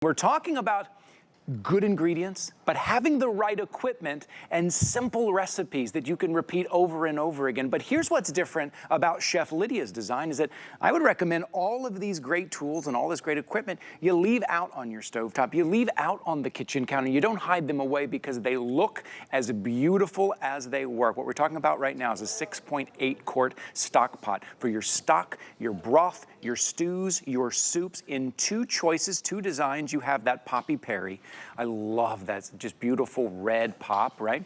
We're talking about good ingredients, but having the right equipment and simple recipes that you can repeat over and over again. But here's what's different about Chef Lidia's design is that I would recommend all of these great tools and all this great equipment you leave out on your stovetop, you leave out on the kitchen counter. You don't hide them away because they look as beautiful as they work. What we're talking about right now is a 6.8 quart stock pot for your stock, your broth, your stews, your soups in two choices, two designs. You have that poppy Perry. I love that, just beautiful red pop, right?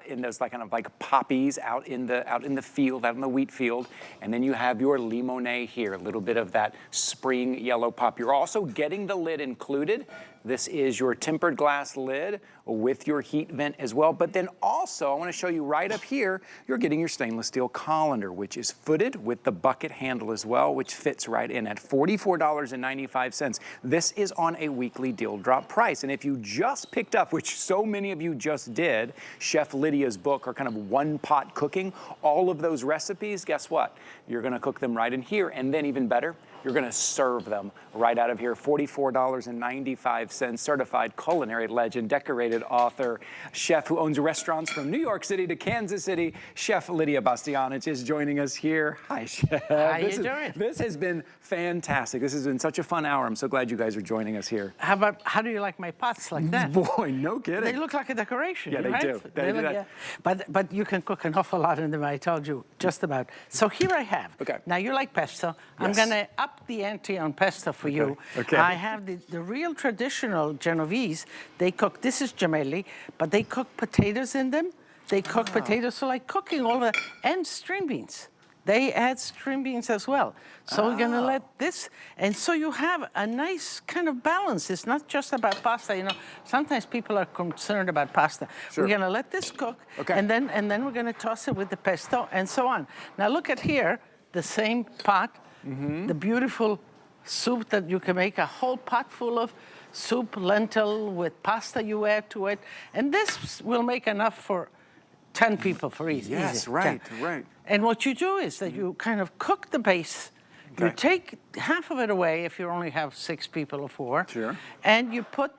In those kind of like poppies out in the field, out in the wheat field. And then you have your limonene here, a little bit of that spring yellow pop. You're also getting the lid included. This is your tempered glass lid with your heat vent as well. But then also, I want to show you right up here, you're getting your stainless steel colander, which is footed with the bucket handle as well, which fits right in at $44.95. This is on a weekly deal drop price. And if you just picked up, which so many of you just did, Chef Lidia's book, or kind of one pot cooking, all of those recipes, guess what? You're going to cook them right in here. And then even better, you're going to serve them right out of here. $44.95, certified culinary legend, decorated author, chef who owns restaurants from New York City to Kansas City. Chef Lidia Bastianich is joining us here. Hi, Chef. How you doing? This has been fantastic. This has been such a fun hour. I'm so glad you guys are joining us here. How do you like my pots like that? Boy, no kidding. They look like a decoration. Yeah, they right? do. They look, yeah. But you can cook an awful lot in them, I told you, just about. So here I have. Okay. Now you like pesto. Yes. I'm going to up the ante on pesto for you. Okay. I have the real traditional Genovese. They cook, this is gemelli, but they cook potatoes in them. They cook potatoes, so like cooking all of that, and string beans. They add string beans as well. So we're gonna let this, and so you have a nice kind of balance. It's not just about pasta, you know. Sometimes people are concerned about pasta. Sure. We're gonna let this cook, Okay. and then we're gonna toss it with the pesto and so on. Now look at here, the same pot, the beautiful soup that you can make a whole pot full of soup, lentil with pasta you add to it. And this will make enough for 10 people for easy. Yes, easy. right, 10. right. And what you do is that you kind of cook the base. Okay. You take half of it away if you only have 6 people or 4. Sure. And you put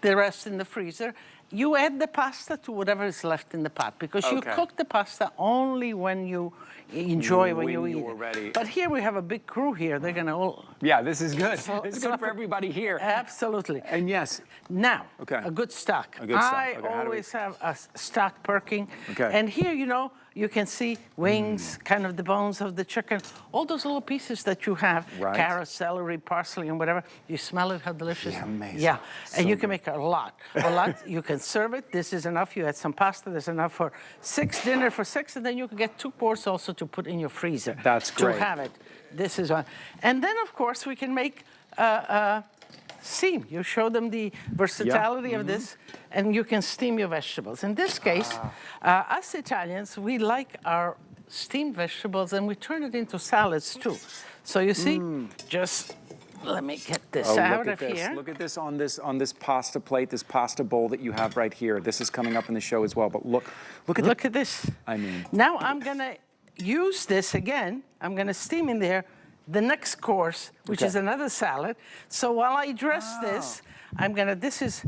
the rest in the freezer. You add the pasta to whatever is left in the pot because you cook the pasta only when you enjoy when you eat you're it. ready. But here we have a big crew here. They're gonna all. Yeah, this is good. So- This is so- good for everybody here. Absolutely. And yes, Now, Okay. a good stock. A good stock. I Okay, how do we- always have a stock perking. Okay. And here, you know, you can see wings, kind of the bones of the chicken, all those little pieces that you have, Right. carrots, celery, parsley, and whatever. You smell it, how delicious. Yeah, amazing. Yeah, and So you can good. make a lot. A lot. You can serve it. This is enough. You add some pasta. There's enough for 6 dinner for 6, and then you can get 2 quarts also to put in your freezer. That's great. To have it. This is one. And then, of course, we can make steam. You show them the versatility of this, and you can steam your vegetables. In this case, us Italians, we like our steamed vegetables, and we turn it into salads too. So you see, just let me get this out look at of this. here. Look at this on this pasta plate, this pasta bowl that you have right here. This is coming up in the show as well. But look at this. I mean, Now I'm gonna use this again. I'm gonna steam in there the next course, which is another salad. So while I dress this, this is.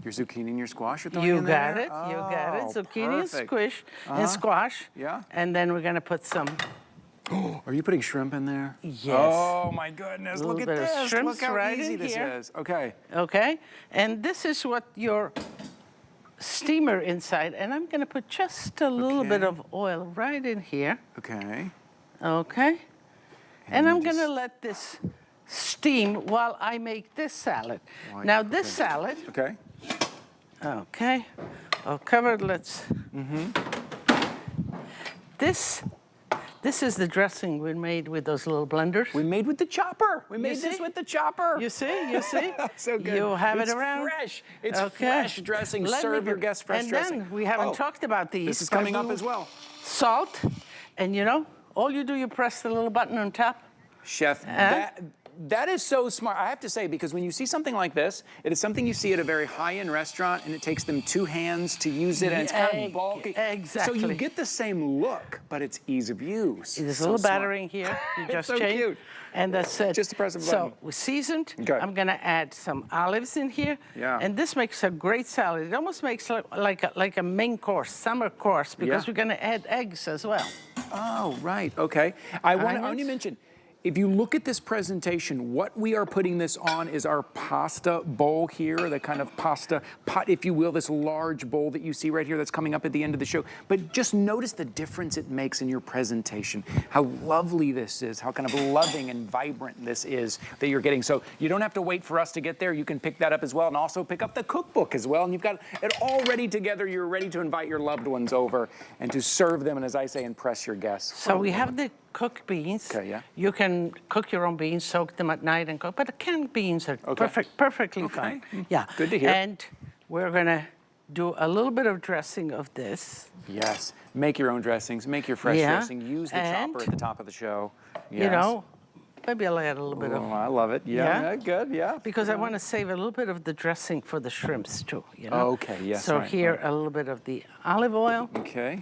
your zucchini and your squash you're throwing You in got there? it. You got it. Oh, Zucchini perfect. and squash. Yeah. And then we're gonna put some. Are you putting shrimp in there? Yes. Oh my goodness! Look at bit of this! shrimps Look how right easy in this here. is. Okay. Okay. And this is what your steamer inside. And I'm gonna put just a little bit of oil right in here. Okay. Okay. And I'm just- gonna let this steam while I make this salad. Right, Now this okay. salad. Okay. Okay. I'll cover it. Let's. This is the dressing we made with those little blenders. We made with the chopper. We made this see? with the chopper. You see? You see? So good. You have It's it around. fresh. It's Okay. fresh dressing. Let me Serve your get- guests fresh and dressing. then we haven't Oh, talked about these. This is coming up Pardon. as well. Salt, and you know, all you do, you press the little button on top. Chef, that is so smart. I have to say, because when you see something like this, it is something you see at a very high-end restaurant, and it takes them 2 hands to use it, and it's kind of bulky. Exactly. So you get the same look, but it's ease of use. There's a little battery in here. You just so change. cute. And that's it. Just to press a button. So we seasoned. Okay. I'm going to add some olives in here. Yeah. And this makes a great salad. It almost makes like a main course, summer course, because we're going to add eggs as well. Oh, right. Okay. I want to mention, if you look at this presentation, what we are putting this on is our pasta bowl here, the kind of pasta pot, if you will, this large bowl that you see right here that's coming up at the end of the show. But just notice the difference it makes in your presentation, how lovely this is, how kind of loving and vibrant this is that you're getting. So you don't have to wait for us to get there. You can pick that up as well, and also pick up the cookbook as well. And you've got it all ready together. You're ready to invite your loved ones over and to serve them, and as I say, impress your guests. So we have the cooked beans. Okay, yeah. You can cook your own beans, soak them at night and cook, but the canned beans are perfectly fine. Yeah. Good to hear. And we're gonna do a little bit of dressing of this. Yes. Make your own dressings. Make your fresh dressing. Use the chopper at the top of the show. Yes. You know, maybe I'll add a little bit of. Oh, I love it. Yeah. Good. Yeah. Because I want to save a little bit of the dressing for the shrimps too. You know. Okay. Yes. So right, here right. a little bit of the olive oil. Okay.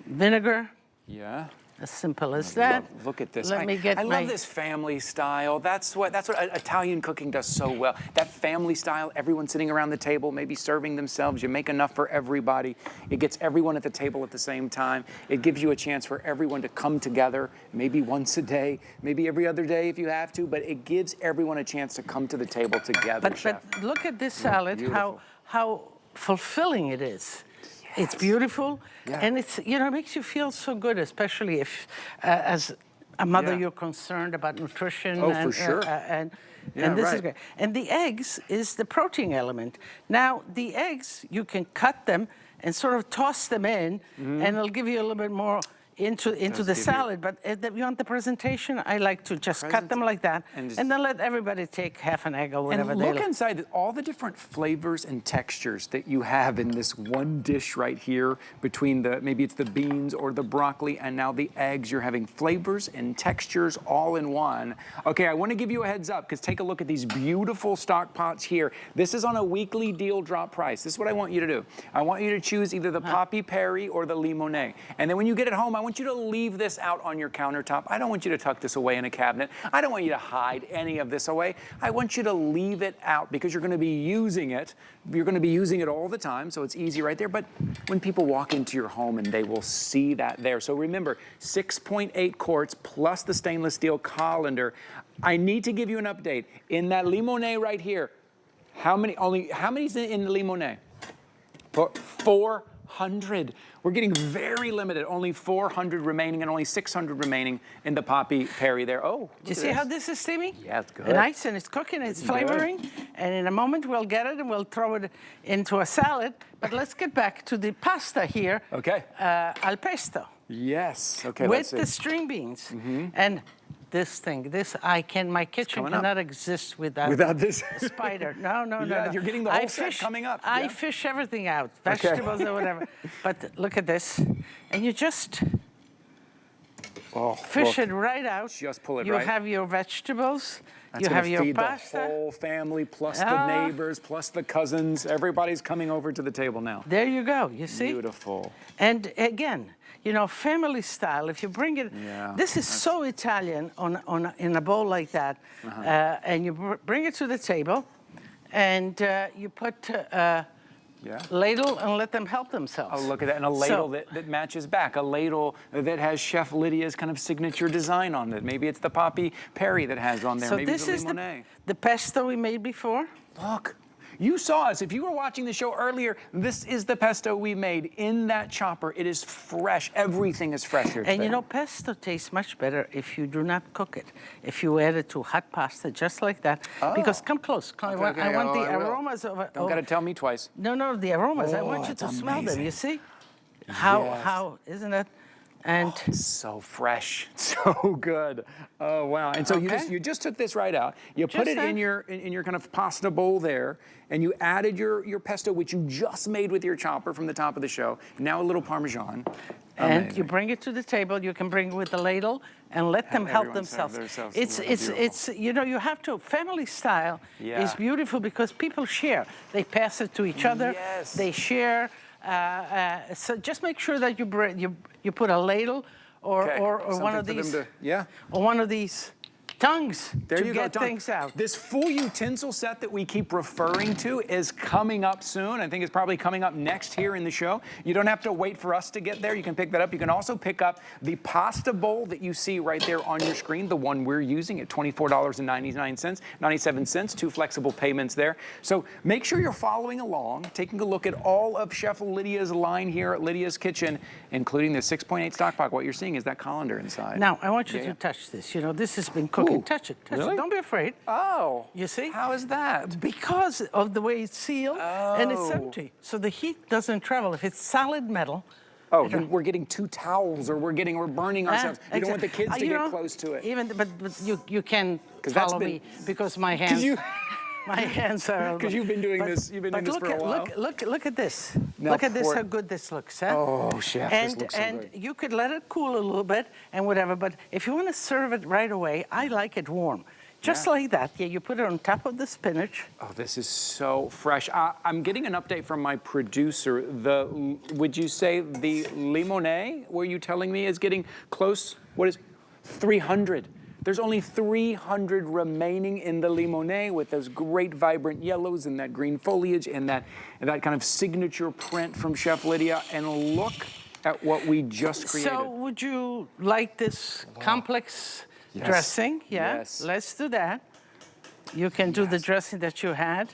Vinegar. Yeah. As simple as that. Look at this. Let me get I my... love this family style. That's what Italian cooking does so well. That family style, everyone sitting around the table, maybe serving themselves. You make enough for everybody. It gets everyone at the table at the same time. It gives you a chance for everyone to come together, maybe once a day, maybe every other day if you have to, but it gives everyone a chance to come to the table together, Chef. But look at this salad, how fulfilling it is. It's beautiful, and it's, you know, it makes you feel so good, especially if, as a mother, you're concerned about nutrition. Oh, for sure. And this is great. And the eggs is the protein element. Now, the eggs, you can cut them and sort of toss them in, and it'll give you a little bit more into the salad. But if you want the presentation, I like to just cut them like that, and then let everybody take half an egg or whatever they like. And look inside all the different flavors and textures that you have in this one dish right here between maybe it's the beans or the broccoli and now the eggs. You're having flavors and textures all in one. Okay, I want to give you a heads up because take a look at these beautiful stock pots here. This is on a weekly deal drop price. This is what I want you to do. I want you to choose either the Poppy Perry or the Limonene. And then when you get it home, I want you to leave this out on your countertop. I don't want you to tuck this away in a cabinet. I don't want you to hide any of this away. I want you to leave it out because you're going to be using it. You're going to be using it all the time, so it's easy right there. But when people walk into your home and they will see that there. So remember, 6.8 quarts plus the stainless steel colander. I need to give you an update. In that Limonene right here, how many's in the Limonene? 400. We're getting very limited, only 400 remaining and only 600 remaining in the Poppy Perry there. Oh, do you see how this is steaming? Yeah, it's good. Nice, and it's cooking, it's flavoring. And in a moment, we'll get it and we'll throw it into a salad. But let's get back to the pasta here. Okay. Al pesto. Yes. Okay, with the string beans. And this thing, my kitchen cannot exist without this spider. No. You're getting the whole set coming up. I fish everything out, vegetables or whatever. But look at this, and you just fish it right out. Just pull it you right. You have your vegetables. That's you have your feed pasta. The whole family, plus the neighbors, plus the cousins. Everybody's coming over to the table now. There you go. You see? Beautiful. And again, you know, family style. If you bring it, this is so Italian in a bowl like that, and you bring it to the table, and you put ladle and let them help themselves. Oh, look at that, and a ladle that matches back. A ladle that has Chef Lydia's kind of signature design on it. Maybe it's the Poppy Perry that has on there. So maybe this it's the is Limonene. the pesto we made before. Look. You saw us. If you were watching the show earlier, this is the pesto we made in that chopper. It is fresh. Everything is fresh here today. And you know, pesto tastes much better if you do not cook it. If you add it to hot pasta, just like that. Because come close. I want the aromas of it. Don't got to tell me twice. No, the aromas. I want you to smell them. You see? How isn't it? And So fresh, so good. Oh wow! And so you just took this right out. You put it in your kind of pasta bowl there, and you added your pesto, which you just made with your chopper from the top of the show. Now a little Parmesan. And you bring it to the table. You can bring it with a ladle and let them help themselves. It's you know, you have to, family style is beautiful because people share. They pass it to each other. Yes. They share. So just make sure that you put a ladle or one of these or one of these tongues to get things out. This full utensil set that we keep referring to is coming up soon. I think it's probably coming up next here in the show. You don't have to wait for us to get there. You can pick that up. You can also pick up the pasta bowl that you see right there on your screen, the one we're using at $24.99, 97 cents, 2 flexible payments there. So make sure you're following along, taking a look at all of Chef Lidia's line here at Lidia's Kitchen, including the 6.8 Stockpot. What you're seeing is that colander inside. Now, I want you to touch this. You know, this has been cooked. Touch it. Touch it. Don't be afraid. Oh. You see? How is that? Because of the way it's sealed and it's empty. So the heat doesn't travel. If it's solid metal. Oh, we're getting 2 towels or we're burning ourselves. You don't want the kids to get close to it. But you can follow me because my hands. My hands are. Because you've been doing this. You've been doing this for a while. Look at this. Look at this. How good this looks. Huh? Oh, chef, this looks so good. And you could let it cool a little bit and whatever. But if you want to serve it right away, I like it warm. Just like that. Yeah, you put it on top of the spinach. Oh, this is so fresh. I'm getting an update from my producer. Would you say the limonene, were you telling me, is getting close? What is 300? There's only 300 remaining in the limonene with those great vibrant yellows and that green foliage and that kind of signature print from Chef Lidia. And look at what we just created. So would you like this complex dressing? Yeah, yes. Let's do that. You can do the dressing that you had.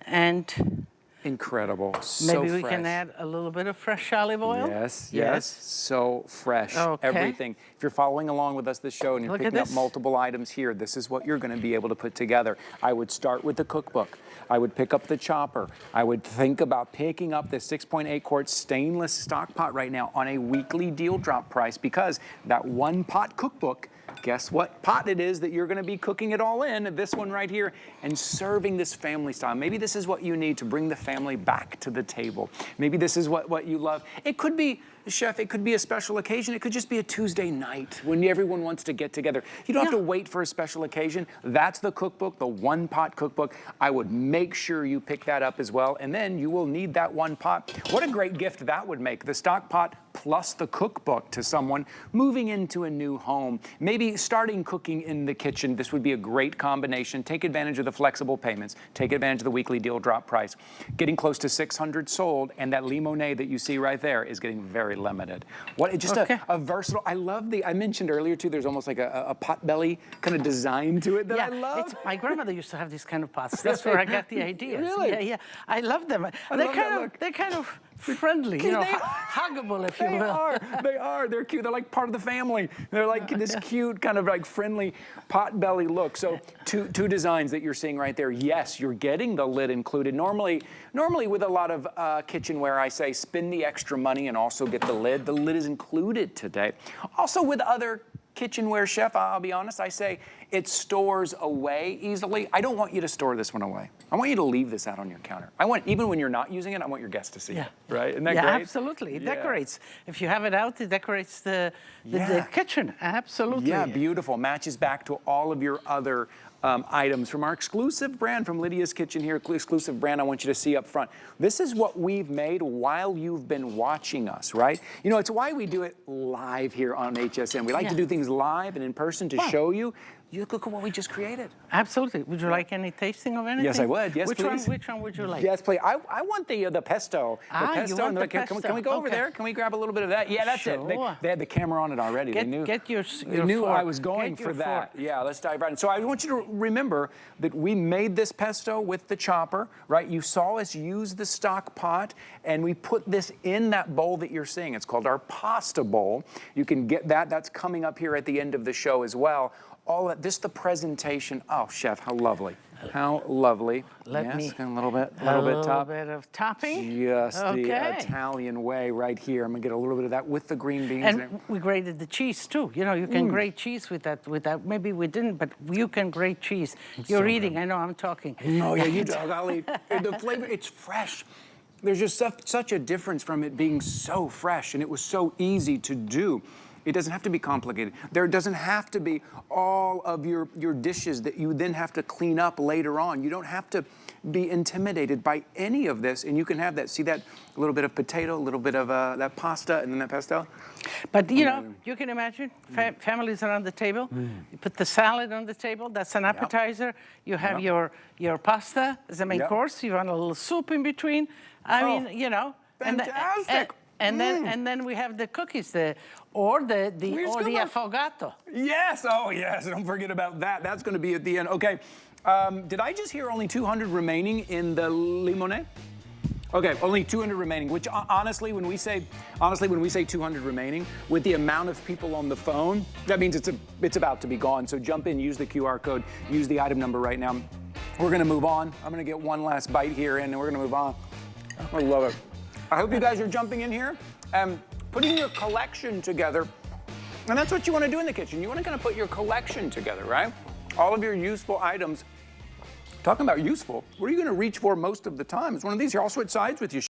And incredible. So maybe we fresh. can add a little bit of fresh olive oil. Yes. So fresh. Okay. Everything. If you're following along with us this show and you're picking up multiple items here, this is what you're going to be able to put together. I would start with the cookbook. I would pick up the chopper. I would think about picking up this 6.8 quart stainless stock pot right now on a weekly deal drop price, because that 1-pot cookbook, guess what pot it is that you're going to be cooking it all in, this one right here, and serving this family style. Maybe this is what you need to bring the family back to the table. Maybe this is what you love. It could be, chef, it could be a special occasion. It could just be a Tuesday night when everyone wants to get together. You don't have to wait for a special occasion. That's the cookbook, the 1-pot cookbook. I would make sure you pick that up as well, and then you will need that 1 pot. What a great gift that would make, the stock pot plus the cookbook to someone moving into a new home. Maybe starting cooking in the kitchen. This would be a great combination. Take advantage of the flexible payments. Take advantage of the weekly deal drop price. Getting close to 600 sold, and that limonene that you see right there is getting very limited. What just a versatile. I love I mentioned earlier too, there's almost like a pot belly kind of design to it that I love. My grandmother used to have these kind of pots. That's where I got the ideas. Really? Yeah. I love them. They're kind of friendly, you know, huggable, if you will. They are. They're cute. They're like part of the family. They're like this cute kind of like friendly pot belly look. So two designs that you're seeing right there. Yes, you're getting the lid included. Normally with a lot of kitchenware, I say spend the extra money and also get the lid. The lid is included today. Also with other kitchenware, chef, I'll be honest, I say it stores away easily. I don't want you to store this one away. I want you to leave this out on your counter. I want, even when you're not using it, I want your guests to see it, right? Isn't that great? Absolutely. It decorates. If you have it out, it decorates the kitchen. Absolutely. Yeah, beautiful. Matches back to all of your other items from our exclusive brand from Lidia's Kitchen here, exclusive brand I want you to see up front. This is what we've made while you've been watching us, right? You know, it's why we do it live here on HSN. We like to do things live and in person to show you. You look at what we just created. Absolutely. Would you like any tasting of anything? Yes, I would. Yes, please. Which one would you like? Yes, please. I want the pesto. You want the pesto. Can we go over there? Can we grab a little bit of that? Yeah, that's it. They had the camera on it already. They knew I was going for that. Yeah, let's dive right in. So I want you to remember that we made this pesto with the chopper, right? You saw us use the stock pot, and we put this in that bowl that you're seeing. It's called our pasta bowl. You can get that. That's coming up here at the end of the show as well. All that, the presentation. Oh, chef, how lovely. How lovely. Let yes, me- a little bit A top. bit of topping. Just the Okay. Italian way right here. I'm gonna get a little bit of that with the green beans. in it. And we grated the cheese too. You know, you can grate cheese with that. Maybe we didn't, but you can grate cheese. You're eating. I know. I'm talking. No, yeah, you do. Golly, the flavor, it's fresh. There's just such a difference from it being so fresh, and it was so easy to do. It doesn't have to be complicated. There doesn't have to be all of your dishes that you then have to clean up later on. You don't have to be intimidated by any of this, and you can have that. See that little bit of potato, a little bit of that pasta, and then that pastel? But you know, you can imagine families around the table. You put the salad on the table. That's an appetizer. You have your pasta as a main course. You want a little soup in between. I mean, you know. Fantastic. And then we have the cookies, or the affogato. Yes, oh yes, don't forget about that. That's gonna be at the end. Okay, did I just hear only 200 remaining in the limone? Okay, only 200 remaining, which honestly, when we say 200 remaining, with the amount of people on the phone, that means it's about to be gone. So jump in, use the QR code, use the item number right now. We're gonna move on. I'm gonna get one last bite here and then we're gonna move on. I love it. I hope you guys are jumping in here and putting your collection together. And that's what you want to do in the kitchen. You want to kind of put your collection together, right? All of your useful items. Talking about useful, what are you going to reach for most of the time? It's one of these here. I'll switch sides with you.